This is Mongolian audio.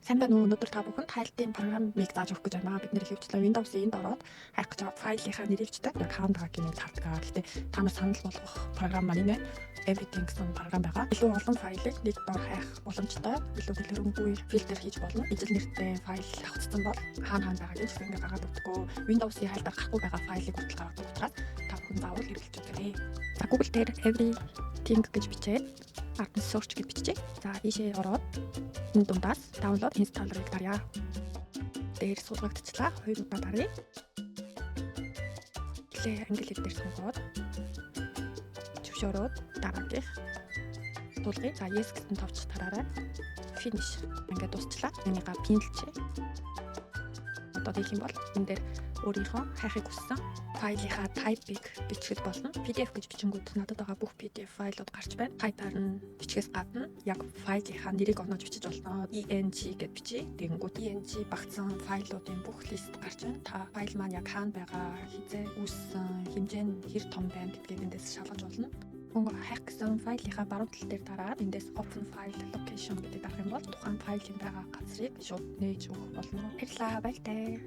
Сайн байна уу? Өнөөдөр та бүхэнд хайлтын программыг зааж өгөх гэж байна. Бид нэр ихэвчлэн Windows-ийн энд ороод хайх гэж байгаа файлынхаа нэрийг читээд account гэх юм хардаг. Гэхдээ та нар санал болгох програм маань энэ Everything гэсэн програм байгаа. Илүү олон файлыг нэг дор хайх боломжтой. Илүү дэлгэрэнгүй фильтр хийж болно. Ижил нэртэй файл авцсан бол хаана байгааг нь ингэ гаргаад өгдөггүй. Windows-ийн хайлтаар гарахгүй байгаа файлыг хүртэл гаргадаг учраас та бүхэн заавал хэрэглэж үзээрэй. Google дээр Everything гэж бичээд ард нь search гэж биччихье. За ийшээ ороод энэ дундаас download installer-ыг даръя. Дээр суулгагдчихлаа. 2 удаа даръя. Плей англи хэл дээр сонгоод зөвшөөрөөд дараагийнх тулгыг за yes гэсэн товч тараарай. Finish. Ингээд дуусчлаа. Энийгээ пинлчээ. Одоо хийх юм бол энэ дээр өөрийнхөө хайхыг хүссэн файлынхаа type-ыг бичгэд болно. PDF гэж бичингүүд надад байгаа бүх PDF файлууд гарч байна. Type-аар нь бичгээс гадна яг файлынхаа нэрийг оноож бичиж болно. ENG гэж бичье. Тэгэнгүүт ENG багцсан файлуудын бүх лист гарч байна. Та файл маань яг хаана байгаа, хизээ үүссэн, хэмжээ нь хэр том байна гэдгийг эндээс шалгаж болно. Мөн хайх гэсэн файлынхаа баруун тал дээр дараад эндээс open file location гэдэг дарах юм бол тухайн файлын байгаа газрыг шууд нээж өгөх болно. Баярлалаа. Баяртай.